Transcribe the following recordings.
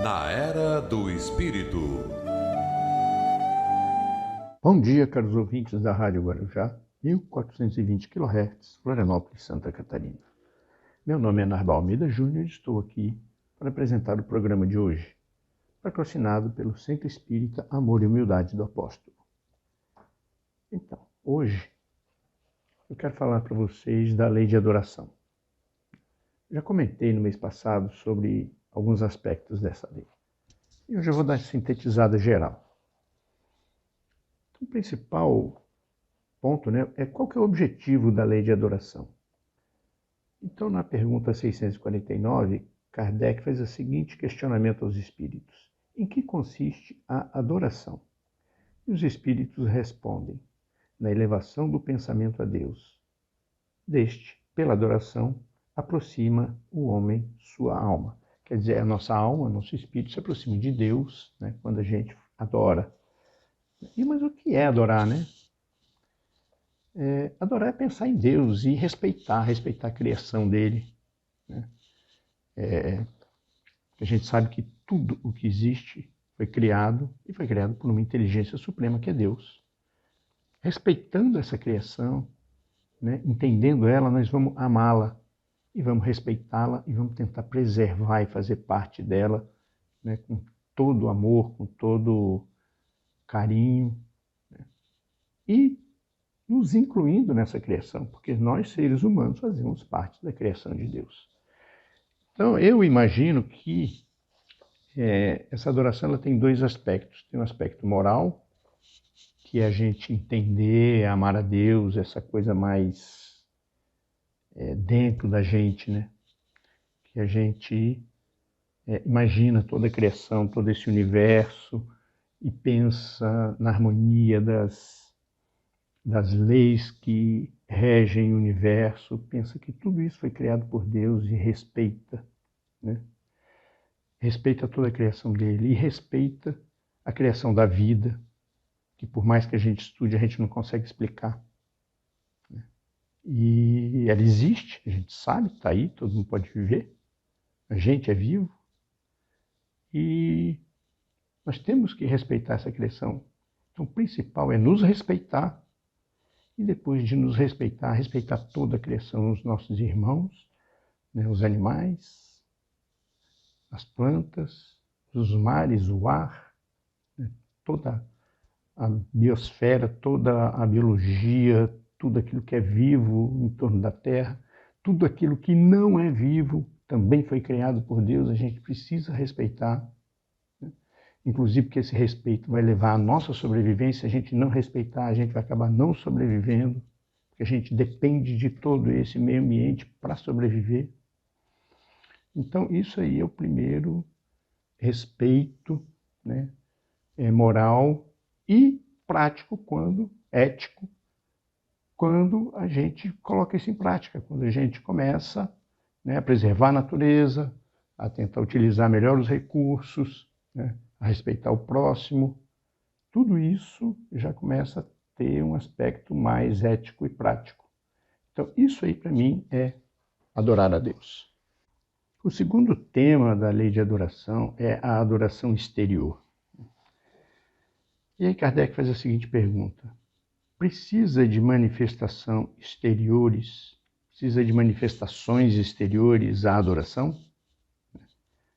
Na Era do Espírito. Bom dia, caros ouvintes da Rádio Guarujá, 1420 kHz, Florianópolis, Santa Catarina. Meu nome é Narbal Almeida Júnior e estou aqui para apresentar o programa de hoje, patrocinado pelo Centro Espírita Amor e Humildade do Apóstolo. Então, hoje eu quero falar para vocês da lei de adoração. Já comentei no mês passado sobre alguns aspectos dessa lei. E hoje eu vou dar uma sintetizada geral. O principal ponto, é qual que é o objetivo da lei de adoração. Então, na pergunta 649, Kardec faz o seguinte questionamento aos espíritos: em que consiste a adoração? E os espíritos respondem: na elevação do pensamento a Deus. Deste, pela adoração, aproxima o homem sua alma. Quer dizer, a nossa alma, nosso espírito se aproxima de Deus, quando a gente adora. Mas o que é adorar, adorar é pensar em Deus e respeitar a criação dele. A gente sabe que tudo o que existe foi criado e foi criado por uma inteligência suprema que é Deus. Respeitando essa criação, entendendo ela, nós vamos amá-la e vamos respeitá-la e vamos tentar preservar e fazer parte dela, com todo amor, com todo carinho, e nos incluindo nessa criação, porque nós, seres humanos, fazemos parte da criação de Deus. Então, eu imagino que essa adoração ela tem dois aspectos. Tem um aspecto moral, que é a gente entender, amar a Deus, essa coisa mais dentro da gente, que a gente imagina toda a criação, todo esse universo, e pensa na harmonia das leis que regem o universo, pensa que tudo isso foi criado por Deus e respeita, respeita toda a criação dele e respeita a criação da vida, que por mais que a gente estude, a gente não consegue explicar. E ela existe, a gente sabe, está aí, todo mundo pode viver, a gente é vivo, e nós temos que respeitar essa criação. Então, o principal é nos respeitar, e depois de nos respeitar, respeitar toda a criação, os nossos irmãos, os animais, as plantas, os mares, o ar, toda a biosfera, toda a biologia, tudo aquilo que é vivo em torno da Terra, tudo aquilo que não é vivo também foi criado por Deus, a gente precisa respeitar. Inclusive porque esse respeito vai levar à nossa sobrevivência. Se a gente não respeitar, a gente vai acabar não sobrevivendo, porque a gente depende de todo esse meio ambiente para sobreviver. Então, isso aí é o primeiro respeito, moral e prático, ético, quando a gente coloca isso em prática, quando a gente começa a preservar a natureza, a tentar utilizar melhor os recursos, a respeitar o próximo. Tudo isso já começa a ter um aspecto mais ético e prático. Então, isso aí para mim é adorar a Deus. O segundo tema da lei de adoração é a adoração exterior. E aí Kardec faz a seguinte pergunta: precisa de manifestações exteriores a adoração?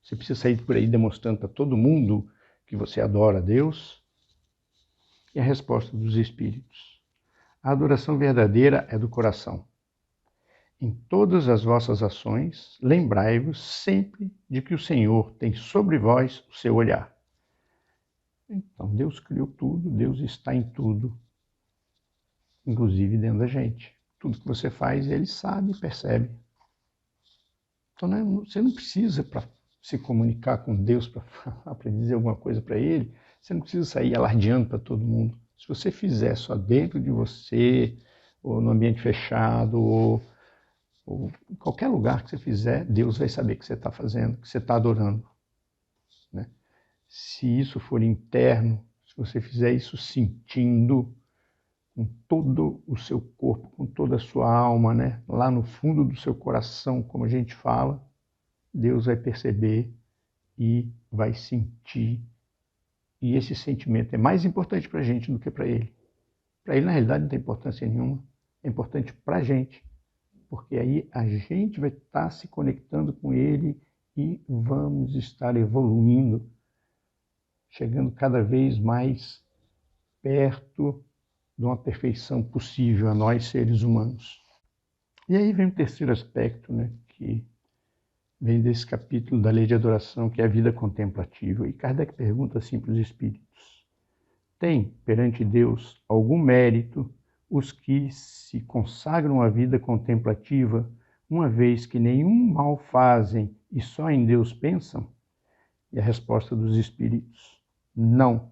Você precisa sair por aí demonstrando para todo mundo que você adora a Deus? E a resposta dos espíritos: a adoração verdadeira é do coração. Em todas as vossas ações, lembrai-vos sempre de que o Senhor tem sobre vós o seu olhar. Então, Deus criou tudo, Deus está em tudo, inclusive dentro da gente. Tudo que você faz, Ele sabe e percebe. Então, você não precisa, para se comunicar com Deus, para dizer alguma coisa para Ele, você não precisa sair alardeando para todo mundo. Se você fizer só dentro de você, ou no ambiente fechado, ou em qualquer lugar que você fizer, Deus vai saber que você está fazendo, que você está adorando. Se isso for interno, se você fizer isso sentindo com todo o seu corpo, com toda a sua alma, lá no fundo do seu coração, como a gente fala, Deus vai perceber e vai sentir. E esse sentimento é mais importante para a gente do que para ele. Para ele, na realidade, não tem importância nenhuma. É importante para a gente, porque aí a gente vai estar se conectando com ele e vamos estar evoluindo, chegando cada vez mais perto de uma perfeição possível a nós, seres humanos. E aí vem o terceiro aspecto, né, que vem desse capítulo da Lei de Adoração, que é a vida contemplativa. E Kardec pergunta assim para os espíritos: tem perante Deus algum mérito os que se consagram à vida contemplativa, uma vez que nenhum mal fazem e só em Deus pensam? E a resposta dos espíritos: não,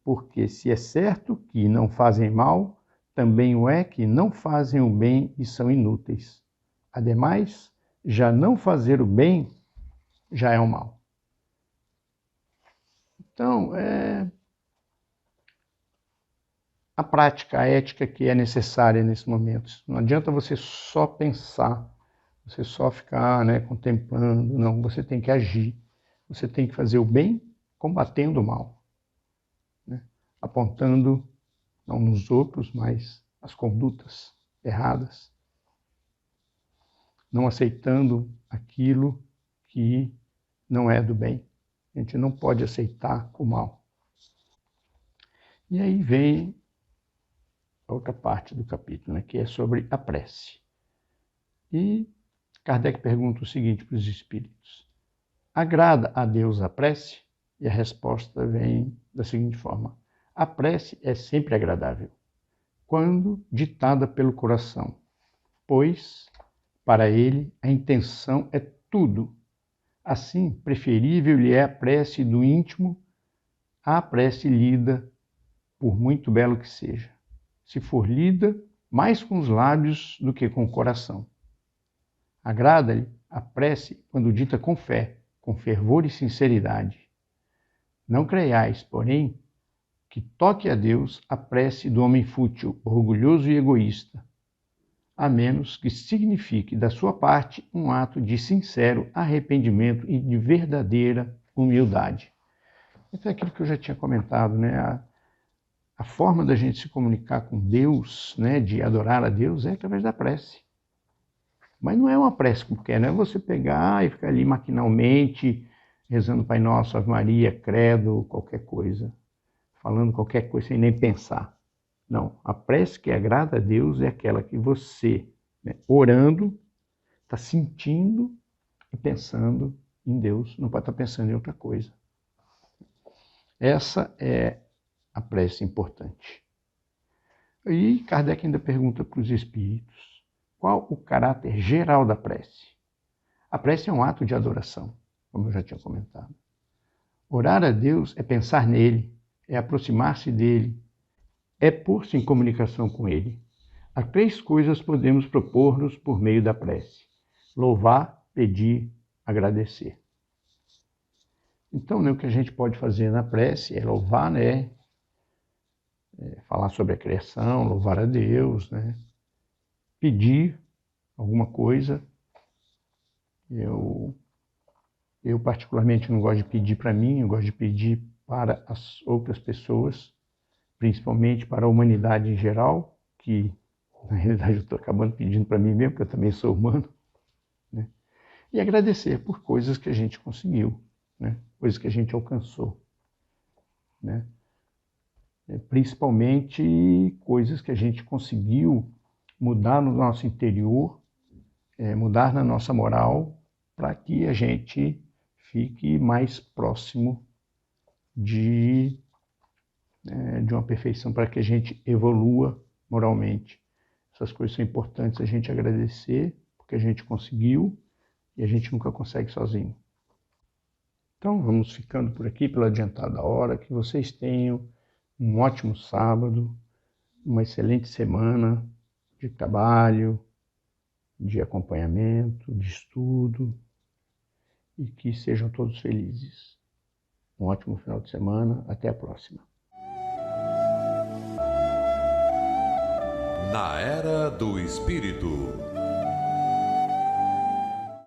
porque se é certo que não fazem mal, também o é que não fazem o bem e são inúteis. Ademais, já não fazer o bem já é o mal. Então, a prática, a ética que é necessária nesse momento. Não adianta você só pensar, você só ficar, né, contemplando. Não, você tem que agir. Você tem que fazer o bem combatendo o mal, né? Apontando não nos outros, mas as condutas erradas. Não aceitando aquilo que não é do bem. A gente não pode aceitar o mal. E aí vem a outra parte do capítulo, né, que é sobre a prece. E Kardec pergunta o seguinte para os espíritos: agrada a Deus a prece? E a resposta vem da seguinte forma: a prece é sempre agradável, quando ditada pelo coração, pois, para ele, a intenção é tudo. Assim, preferível lhe é a prece do íntimo à prece lida, por muito belo que seja, se for lida mais com os lábios do que com o coração. Agrada-lhe a prece quando dita com fé, com fervor e sinceridade. Não creiais, porém, que toque a Deus a prece do homem fútil, orgulhoso e egoísta, a menos que signifique da sua parte um ato de sincero arrependimento e de verdadeira humildade. Então é aquilo que eu já tinha comentado, né? A forma da gente se comunicar com Deus, né, de adorar a Deus, é através da prece. Mas não é uma prece qualquer, não é você pegar e ficar ali maquinalmente rezando Pai Nosso, Ave Maria, Credo, qualquer coisa, falando qualquer coisa sem nem pensar. Não, a prece que agrada a Deus é aquela que você, né, orando, está sentindo e pensando em Deus, não pode estar pensando em outra coisa. Essa é a prece importante. E Kardec ainda pergunta para os espíritos: qual o caráter geral da prece? A prece é um ato de adoração, como eu já tinha comentado. Orar a Deus é pensar nele, é aproximar-se dele, é pôr-se em comunicação com ele. Há 3 coisas podemos propor-nos por meio da prece: louvar, pedir, agradecer. Então, né, o que a gente pode fazer na prece é louvar, né? Falar sobre a criação, louvar a Deus, né? Pedir alguma coisa. Eu particularmente não gosto de pedir para mim, eu gosto de pedir para as outras pessoas, principalmente para a humanidade em geral, que na realidade eu estou acabando pedindo para mim mesmo, porque eu também sou humano, né? E agradecer por coisas que a gente conseguiu, né? Coisas que a gente alcançou, né? Principalmente coisas que a gente conseguiu mudar no nosso interior, mudar na nossa moral, para que a gente fique mais próximo de uma perfeição, para que a gente evolua moralmente. Essas coisas são importantes a gente agradecer, porque a gente conseguiu e a gente nunca consegue sozinho. Então vamos ficando por aqui pela adiantada hora. Que vocês tenham um ótimo sábado, uma excelente semana de trabalho, de acompanhamento, de estudo, e que sejam todos felizes. Um ótimo final de semana. Até a próxima. Na Era do Espírito.